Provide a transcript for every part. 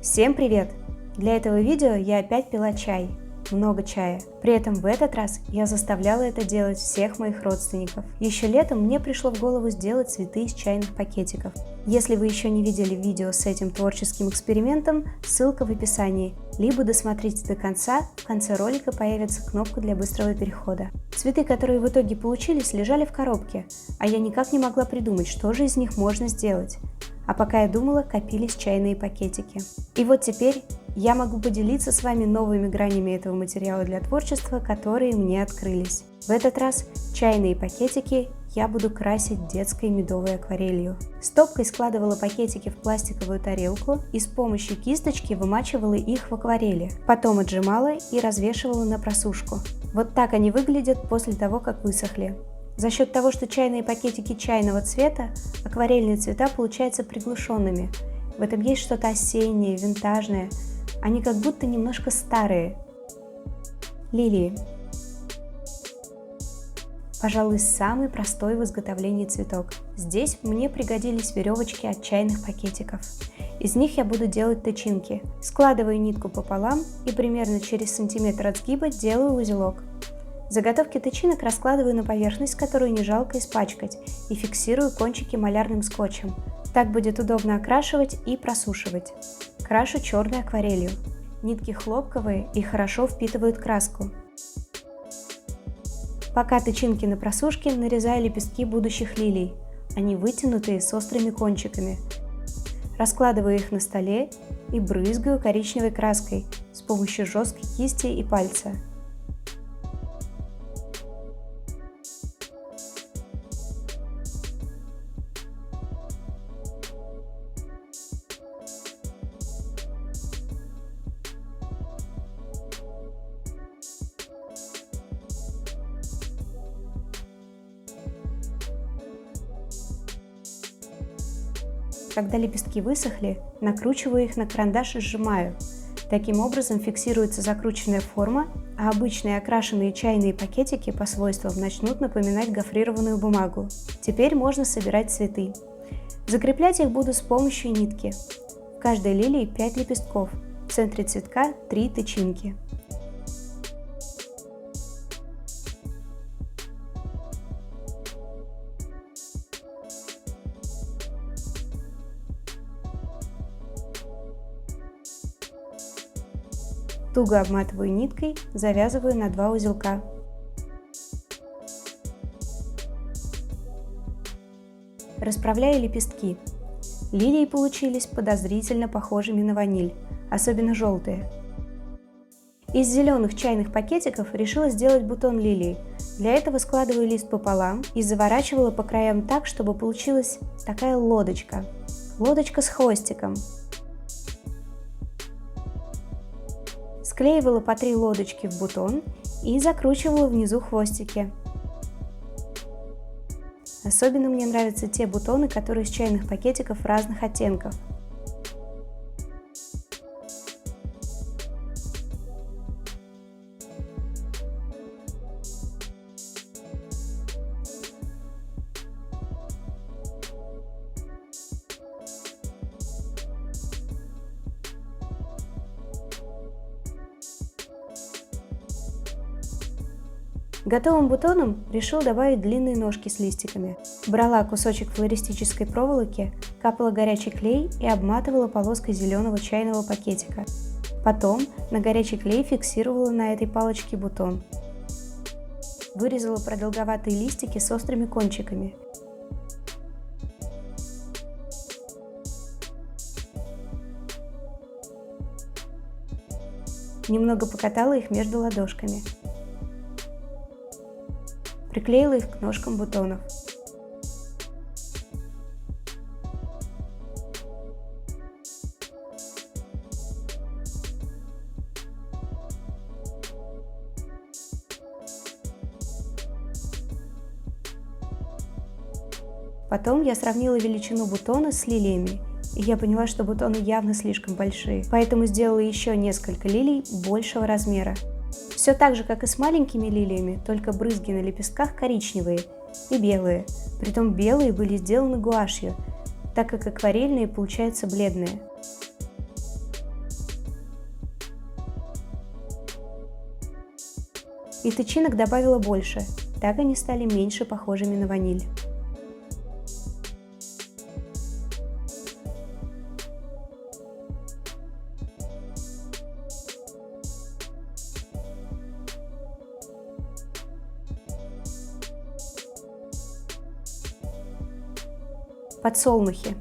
Всем привет! Для этого видео я опять пила чай. Много чая. При этом в этот раз я заставляла это делать всех моих родственников. Еще летом мне пришло в голову сделать цветы из чайных пакетиков. Если вы еще не видели видео с этим творческим экспериментом, ссылка в описании. Либо досмотрите до конца, в конце ролика появится кнопка для быстрого перехода. Цветы, которые в итоге получились, лежали в коробке, а я никак не могла придумать, что же из них можно сделать. А пока я думала, копились чайные пакетики. И вот теперь я могу поделиться с вами новыми гранями этого материала для творчества, которые мне открылись. В этот раз чайные пакетики я буду красить детской медовой акварелью. Стопкой складывала пакетики в пластиковую тарелку и с помощью кисточки вымачивала их в акварели. Потом отжимала и развешивала на просушку. Вот так они выглядят после того, как высохли. За счет того, что чайные пакетики чайного цвета, акварельные цвета получаются приглушенными. В этом есть что-то осеннее, винтажное. Они как будто немножко старые. Лилии. Пожалуй, самый простой в изготовлении цветок. Здесь мне пригодились веревочки от чайных пакетиков. Из них я буду делать тычинки. Складываю нитку пополам и примерно через сантиметр от сгиба делаю узелок. Заготовки тычинок раскладываю на поверхность, которую не жалко испачкать, и фиксирую кончики малярным скотчем. Так будет удобно окрашивать и просушивать. Крашу черной акварелью. Нитки хлопковые и хорошо впитывают краску. Пока тычинки на просушке, нарезаю лепестки будущих лилий. Они вытянутые, с острыми кончиками. Раскладываю их на столе и брызгаю коричневой краской с помощью жесткой кисти и пальца. Когда лепестки высохли, накручиваю их на карандаш и сжимаю. Таким образом фиксируется закрученная форма, а обычные окрашенные чайные пакетики по свойствам начнут напоминать гофрированную бумагу. Теперь можно собирать цветы. Закреплять их буду с помощью нитки. В каждой лилии 5 лепестков, в центре цветка 3 тычинки. Туго обматываю ниткой, завязываю на 2 узелка. Расправляю лепестки. Лилии получились подозрительно похожими на ваниль, особенно желтые. Из зеленых чайных пакетиков решила сделать бутон лилии. Для этого складываю лист пополам и заворачивала по краям так, чтобы получилась такая лодочка. Лодочка с хвостиком. Склеивала по 3 лодочки в бутон и закручивала внизу хвостики. Особенно мне нравятся те бутоны, которые из чайных пакетиков разных оттенков. Готовым бутоном решил добавить длинные ножки с листиками. Брала кусочек флористической проволоки, капала горячий клей и обматывала полоской зеленого чайного пакетика. Потом на горячий клей фиксировала на этой палочке бутон. Вырезала продолговатые листики с острыми кончиками. Немного покатала их между ладошками. Приклеила их к ножкам бутонов. Потом я сравнила величину бутона с лилиями, и я поняла, что бутоны явно слишком большие, поэтому сделала еще несколько лилий большего размера. Все так же, как и с маленькими лилиями, только брызги на лепестках коричневые и белые. Притом белые были сделаны гуашью, так как акварельные получаются бледные. И тычинок добавила больше, так они стали меньше похожими на ваниль. Подсолнухи.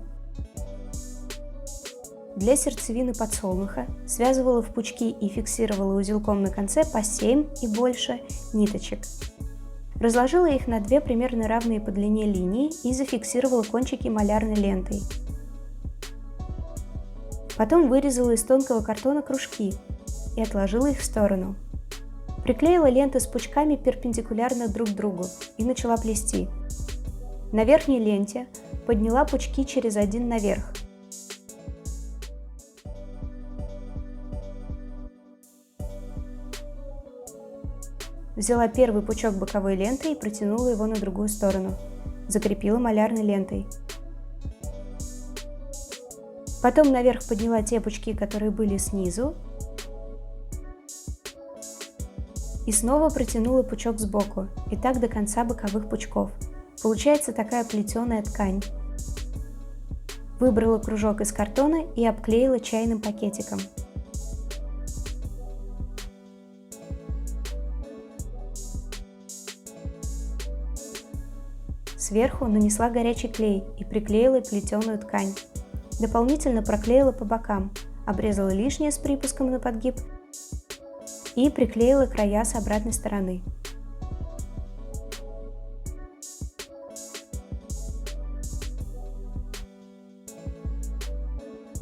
Для сердцевины подсолнуха связывала в пучки и фиксировала узелком на конце по 7 и больше ниточек. Разложила их на 2 примерно равные по длине линии и зафиксировала кончики малярной лентой. Потом вырезала из тонкого картона кружки и отложила их в сторону. Приклеила ленты с пучками перпендикулярно друг другу и начала плести. На верхней ленте подняла пучки через один наверх. Взяла первый пучок боковой ленты и протянула его на другую сторону. Закрепила малярной лентой. Потом наверх подняла те пучки, которые были снизу. И снова протянула пучок сбоку, и так до конца боковых пучков. Получается такая плетеная ткань. Выбрала кружок из картона и обклеила чайным пакетиком. Сверху нанесла горячий клей и приклеила плетеную ткань. Дополнительно проклеила по бокам, обрезала лишнее с припуском на подгиб и приклеила края с обратной стороны.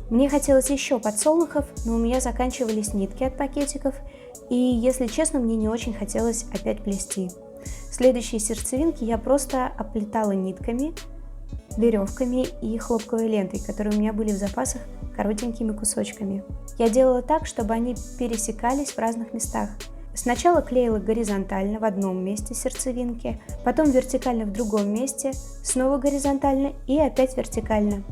Мне хотелось еще подсолнухов, но у меня заканчивались нитки от пакетиков, и, если честно, мне не очень хотелось опять плести. Следующие сердцевинки я просто оплетала нитками, веревками и хлопковой лентой, которые у меня были в запасах коротенькими кусочками. Я делала так, чтобы они пересекались в разных местах. Сначала клеила горизонтально в одном месте сердцевинки, потом вертикально в другом месте, снова горизонтально и опять вертикально.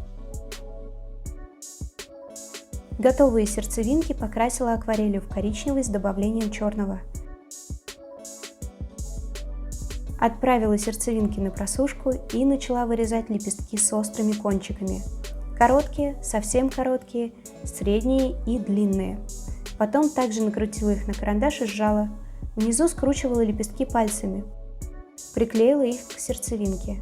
Готовые сердцевинки покрасила акварелью в коричневый с добавлением черного. Отправила сердцевинки на просушку и начала вырезать лепестки с острыми кончиками. Короткие, совсем короткие, средние и длинные. Потом также накрутила их на карандаш и сжала. Внизу скручивала лепестки пальцами. Приклеила их к сердцевинке.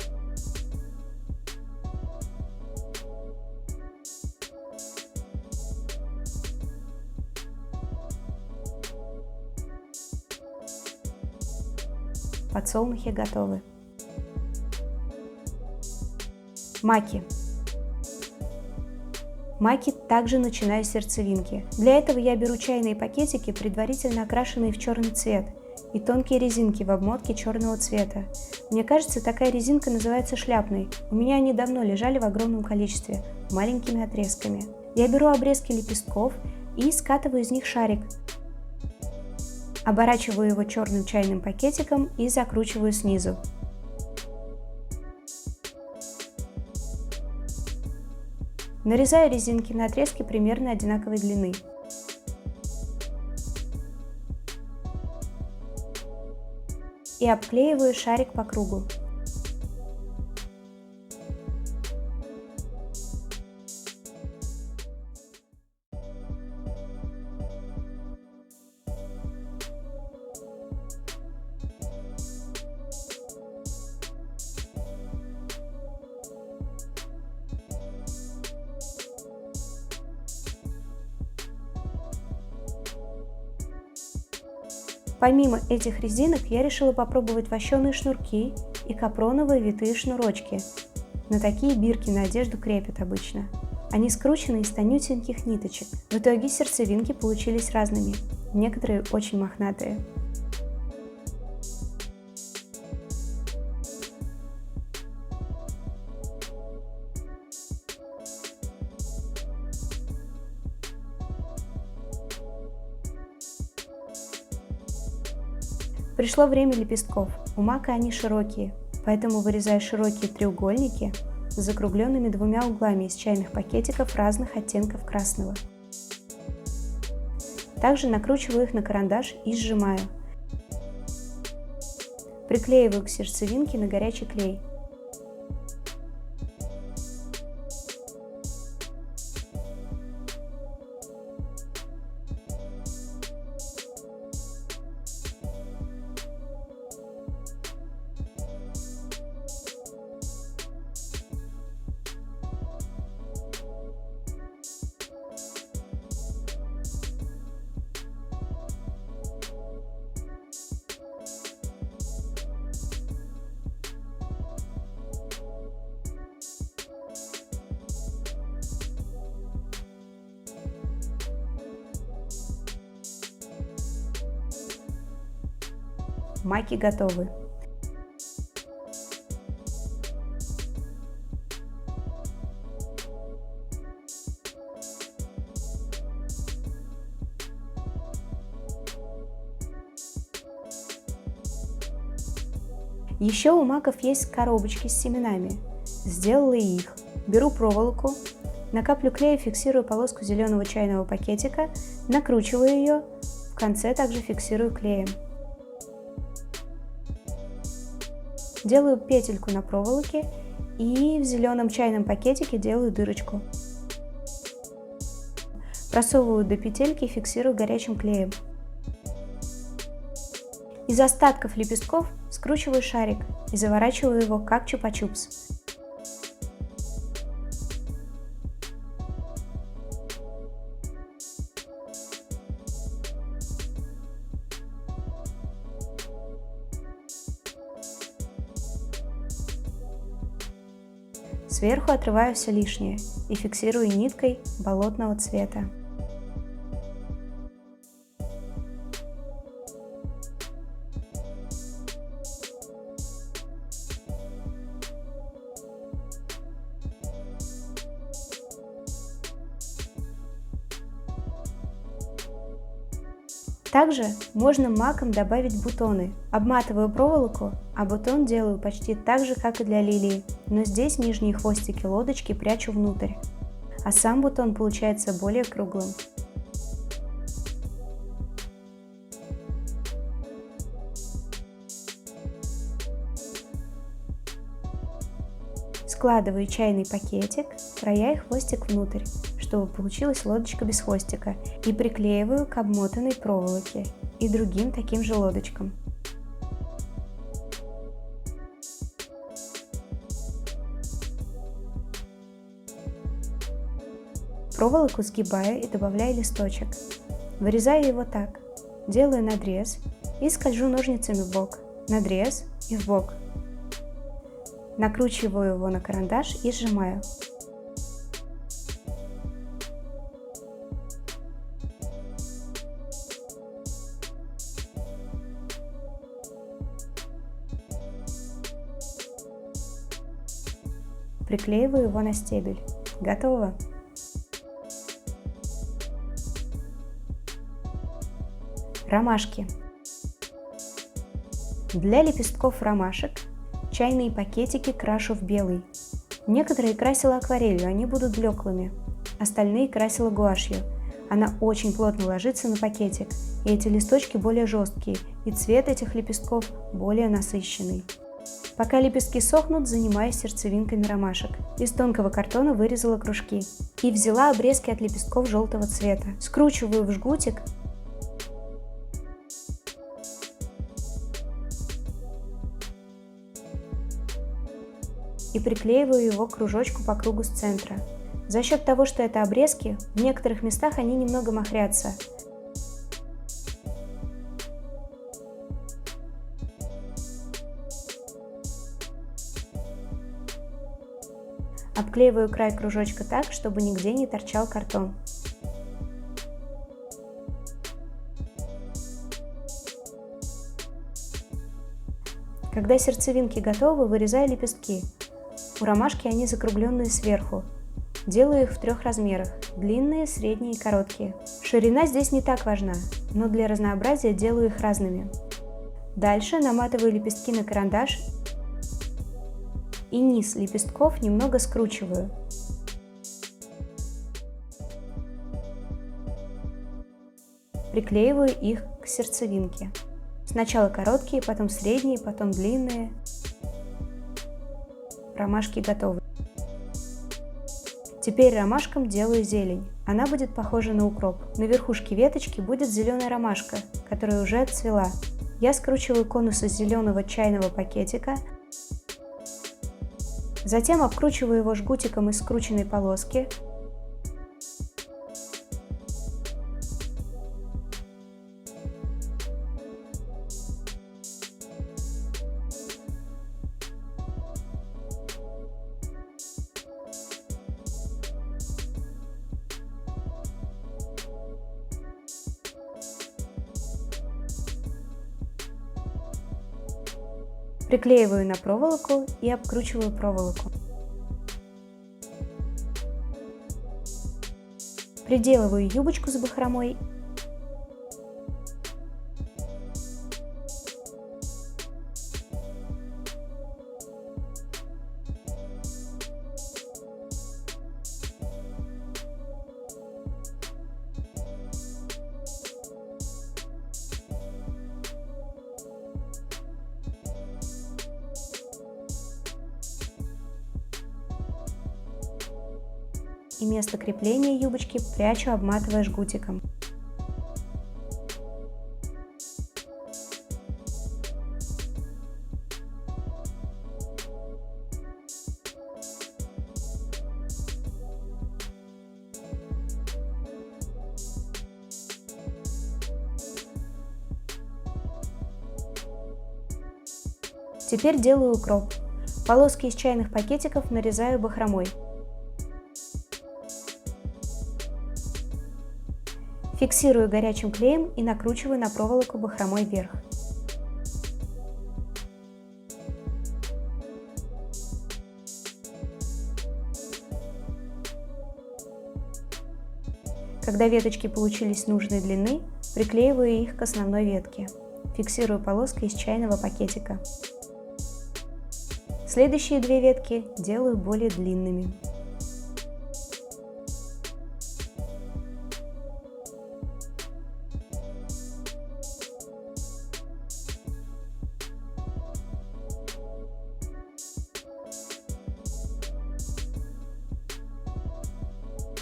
Подсолнухи готовы. Маки. Маки также начинаю с сердцевинки. Для этого я беру чайные пакетики, предварительно окрашенные в черный цвет, и тонкие резинки в обмотке черного цвета. Мне кажется, такая резинка называется шляпной. У меня они давно лежали в огромном количестве, маленькими отрезками. Я беру обрезки лепестков и скатываю из них шарик. Оборачиваю его черным чайным пакетиком и закручиваю снизу. Нарезаю резинки на отрезки примерно одинаковой длины. И обклеиваю шарик по кругу. Помимо этих резинок я решила попробовать вощеные шнурки и капроновые витые шнурочки. На такие бирки на одежду крепят обычно. Они скручены из тонюсеньких ниточек. В итоге сердцевинки получились разными, некоторые очень мохнатые. Пришло время лепестков. У мака они широкие, поэтому вырезаю широкие треугольники с закругленными двумя углами из чайных пакетиков разных оттенков красного. Также накручиваю их на карандаш и сжимаю. Приклеиваю к сердцевинке на горячий клей. Маки готовы. Еще у маков есть коробочки с семенами. Сделала их. Беру проволоку, на каплю клея фиксирую полоску зеленого чайного пакетика, накручиваю ее, в конце также фиксирую клеем. Делаю петельку на проволоке и в зеленом чайном пакетике делаю дырочку. Просовываю до петельки и фиксирую горячим клеем. Из остатков лепестков скручиваю шарик и заворачиваю его как чупа-чупс. Сверху отрываю все лишнее и фиксирую ниткой болотного цвета. Также можно маком добавить бутоны. Обматываю проволоку, а бутон делаю почти так же, как и для лилии, но здесь нижние хвостики лодочки прячу внутрь, а сам бутон получается более круглым. Складываю чайный пакетик, края и хвостик внутрь, чтобы получилась лодочка без хвостика, и приклеиваю к обмотанной проволоке и другим таким же лодочкам. Проволоку сгибаю и добавляю листочек. Вырезаю его так, делаю надрез и скольжу ножницами в бок, надрез и в бок. Накручиваю его на карандаш и сжимаю. Приклеиваю его на стебель. Готово! Ромашки. Для лепестков ромашек чайные пакетики крашу в белый. Некоторые красила акварелью, они будут блеклыми. Остальные красила гуашью. Она очень плотно ложится на пакетик, и эти листочки более жесткие, и цвет этих лепестков более насыщенный. Пока лепестки сохнут, занимаюсь сердцевинками ромашек. Из тонкого картона вырезала кружки и взяла обрезки от лепестков желтого цвета. Скручиваю в жгутик и приклеиваю его к кружочку по кругу с центра. За счет того, что это обрезки, в некоторых местах они немного махрятся. Обклеиваю край кружочка так, чтобы нигде не торчал картон. Когда сердцевинки готовы, вырезаю лепестки. У ромашки они закругленные сверху. Делаю их в 3 размерах – длинные, средние и короткие. Ширина здесь не так важна, но для разнообразия делаю их разными. Дальше наматываю лепестки на карандаш и низ лепестков немного скручиваю. Приклеиваю их к сердцевинке. Сначала короткие, потом средние, потом длинные. Ромашки готовы. Теперь ромашкам делаю зелень. Она будет похожа на укроп. На верхушке веточки будет зеленая ромашка, которая уже отцвела. Я скручиваю конус из зеленого чайного пакетика, затем обкручиваю его жгутиком из скрученной полоски. Приклеиваю на проволоку и обкручиваю проволоку. Приделываю юбочку с бахромой. И место крепления юбочки прячу, обматывая жгутиком. Теперь делаю укроп. Полоски из чайных пакетиков нарезаю бахромой. Фиксирую горячим клеем и накручиваю на проволоку бахромой вверх. Когда веточки получились нужной длины, приклеиваю их к основной ветке. Фиксирую полоской из чайного пакетика. Следующие две ветки делаю более длинными.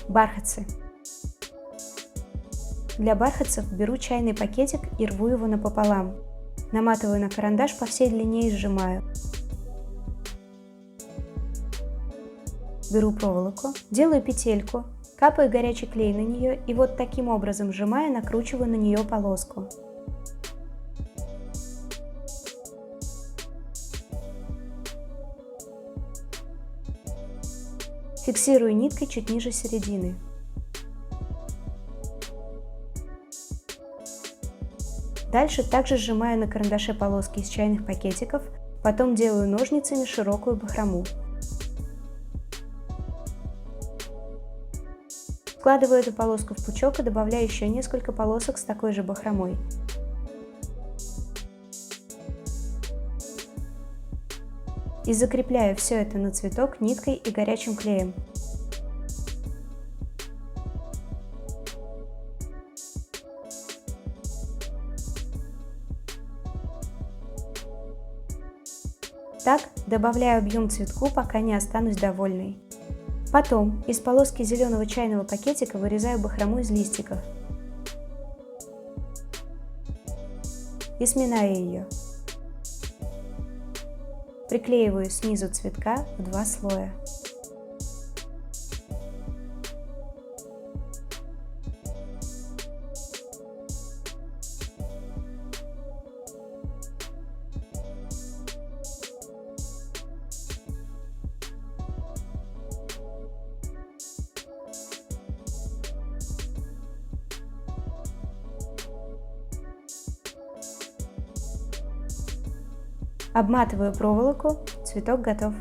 Бархатцы. Для бархатцев беру чайный пакетик и рву его напополам. Наматываю на карандаш по всей длине и сжимаю. Беру проволоку, делаю петельку, капаю горячий клей на нее и вот таким образом сжимая, накручиваю на нее полоску. Фиксирую ниткой чуть ниже середины. Дальше также сжимаю на карандаше полоски из чайных пакетиков, потом делаю ножницами широкую бахрому. Складываю эту полоску в пучок и добавляю еще несколько полосок с такой же бахромой. И закрепляю все это на цветок ниткой и горячим клеем. Так добавляю объем цветку, пока не останусь довольной. Потом из полоски зеленого чайного пакетика вырезаю бахрому из листиков и сминаю ее. Приклеиваю снизу цветка в два слоя. Обматываю проволоку, цветок готов.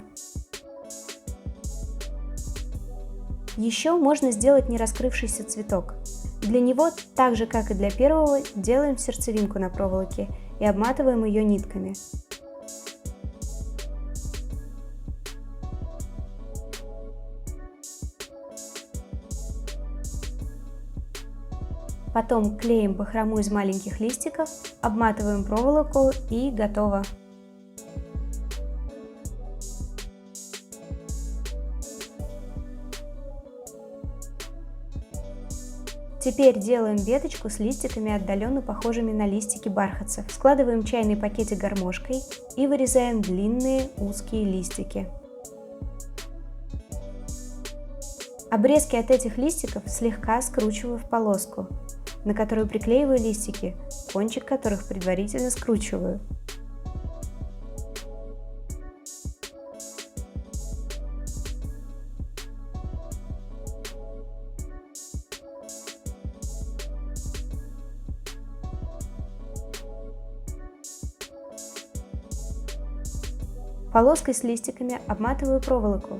Еще можно сделать не раскрывшийся цветок. Для него, так же как и для первого, делаем сердцевинку на проволоке и обматываем ее нитками. Потом клеим бахрому из маленьких листиков, обматываем проволоку и готово. Теперь делаем веточку с листиками, отдаленно похожими на листики бархатцев. Складываем чайный пакетик гармошкой и вырезаем длинные узкие листики. Обрезки от этих листиков слегка скручиваю в полоску, на которую приклеиваю листики, кончик которых предварительно скручиваю. Полоской с листиками обматываю проволоку.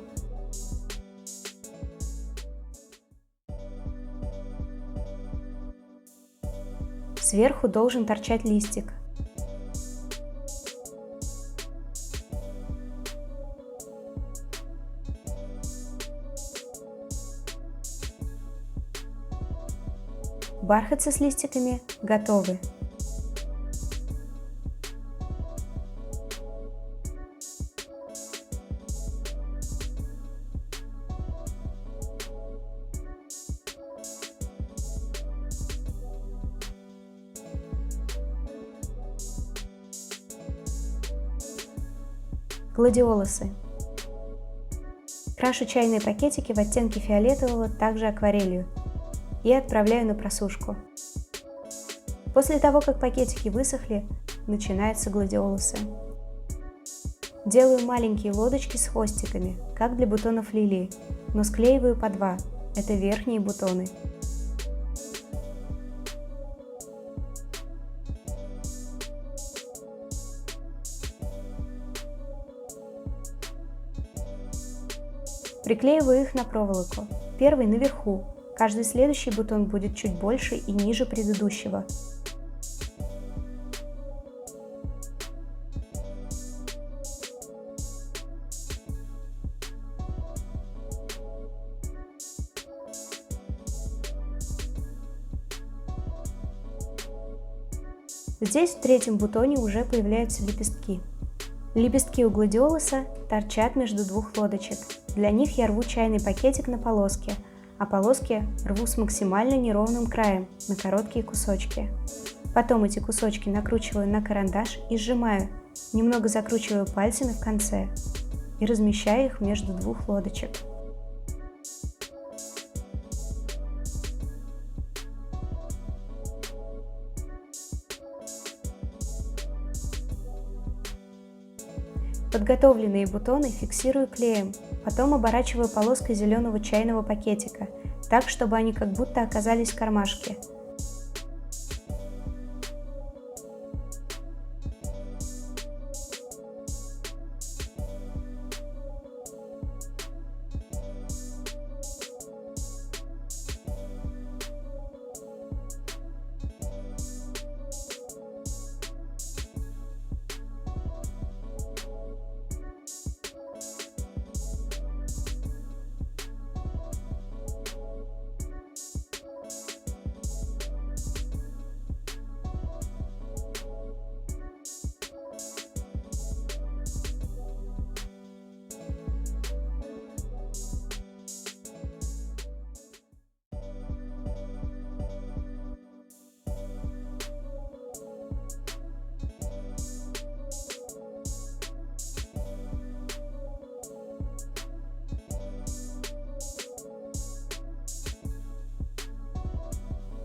Сверху должен торчать листик. Бархатцы с листиками готовы. Гладиолусы. Крашу чайные пакетики в оттенке фиолетового, также акварелью, и отправляю на просушку. После того, как пакетики высохли, начинаются гладиолусы. Делаю маленькие лодочки с хвостиками, как для бутонов лилии, но склеиваю по два, это верхние бутоны. Приклеиваю их на проволоку. Первый наверху. Каждый следующий бутон будет чуть больше и ниже предыдущего. Здесь в третьем бутоне уже появляются лепестки. Лепестки у гладиолуса торчат между двух лодочек. Для них я рву чайный пакетик на полоски, а полоски рву с максимально неровным краем на короткие кусочки. Потом эти кусочки накручиваю на карандаш и сжимаю, немного закручиваю пальцами в конце и размещаю их между двух лодочек. Подготовленные бутоны фиксирую клеем, потом оборачиваю полоской зеленого чайного пакетика, так, чтобы они как будто оказались в кармашке.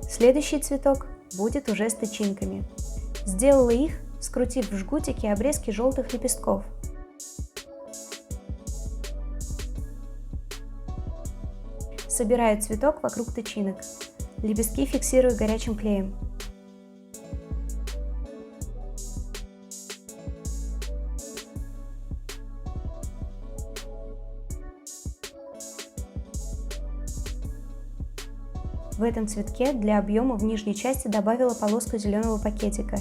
Следующий цветок будет уже с тычинками. Сделала их, скрутив в жгутики обрезки желтых лепестков. Собираю цветок вокруг тычинок. Лепестки фиксирую горячим клеем. В этом цветке для объема в нижней части добавила полоску зеленого пакетика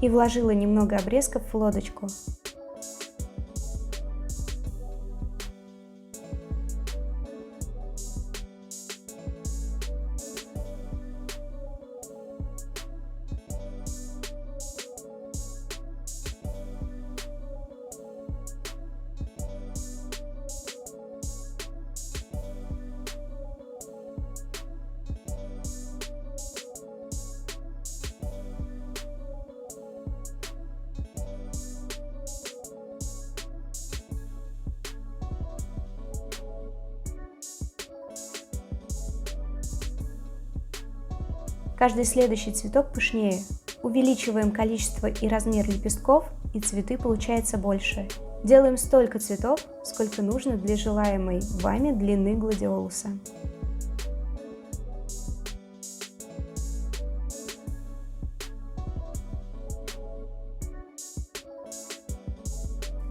и вложила немного обрезков в лодочку. Каждый следующий цветок пышнее. Увеличиваем количество и размер лепестков, и цветы получается больше. Делаем столько цветов, сколько нужно для желаемой вами длины гладиолуса.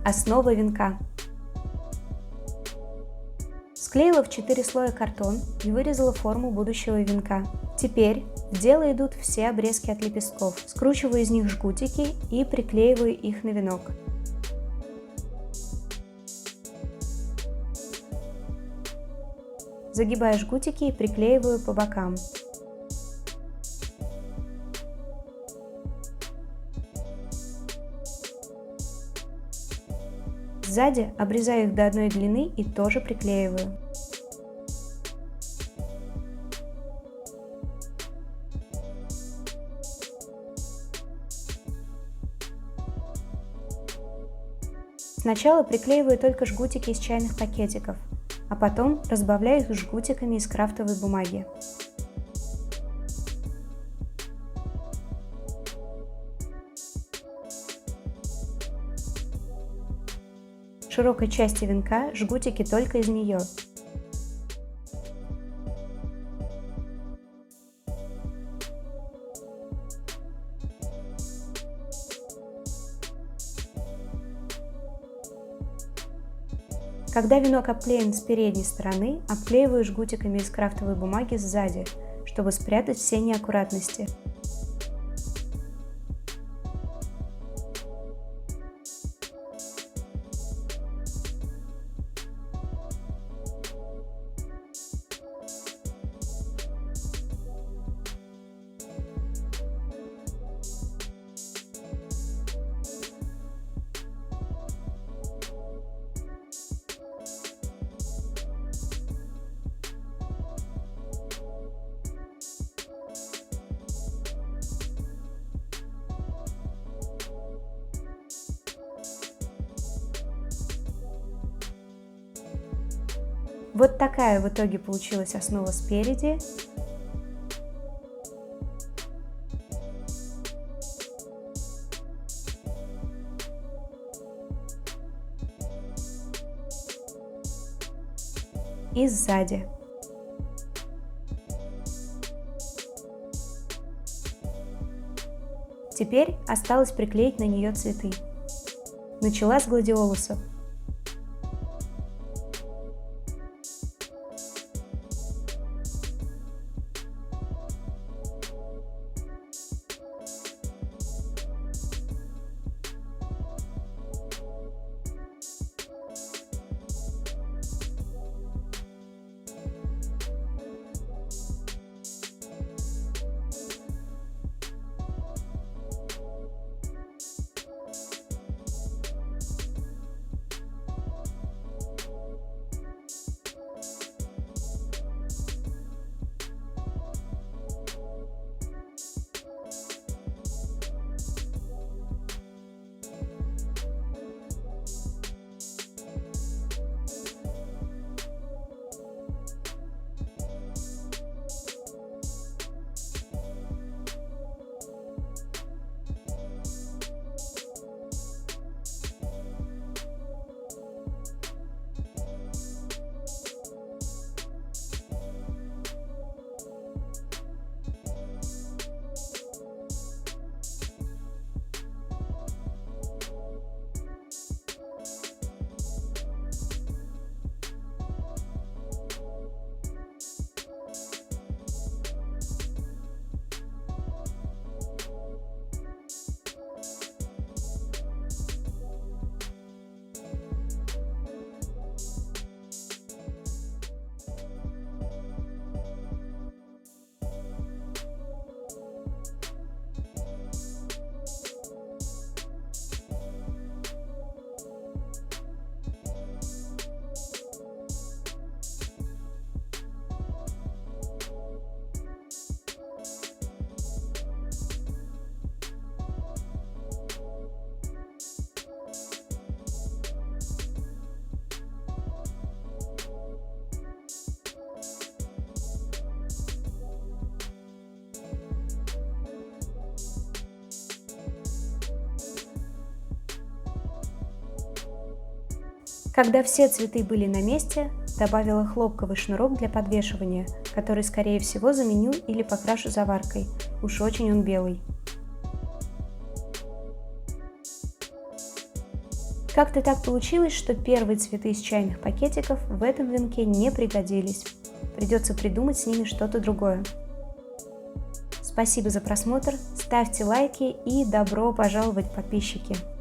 Основа венка. Склеила в 4 слоя картон и вырезала форму будущего венка. Теперь в дело идут все обрезки от лепестков. Скручиваю из них жгутики и приклеиваю их на венок. Загибаю жгутики и приклеиваю по бокам. Сзади обрезаю их до одной длины и тоже приклеиваю. Сначала приклеиваю только жгутики из чайных пакетиков, а потом разбавляю их жгутиками из крафтовой бумаги. В широкой части венка жгутики только из нее. Когда венок обклеен с передней стороны, обклеиваю жгутиками из крафтовой бумаги сзади, чтобы спрятать все неаккуратности. Вот такая в итоге получилась основа спереди. И сзади. Теперь осталось приклеить на нее цветы. Начала с гладиолусов. Когда все цветы были на месте, добавила хлопковый шнурок для подвешивания, который, скорее всего, заменю или покрашу заваркой. Уж очень он белый. Как-то так получилось, что первые цветы из чайных пакетиков в этом венке не пригодились. Придется придумать с ними что-то другое. Спасибо за просмотр, ставьте лайки и добро пожаловать, подписчики!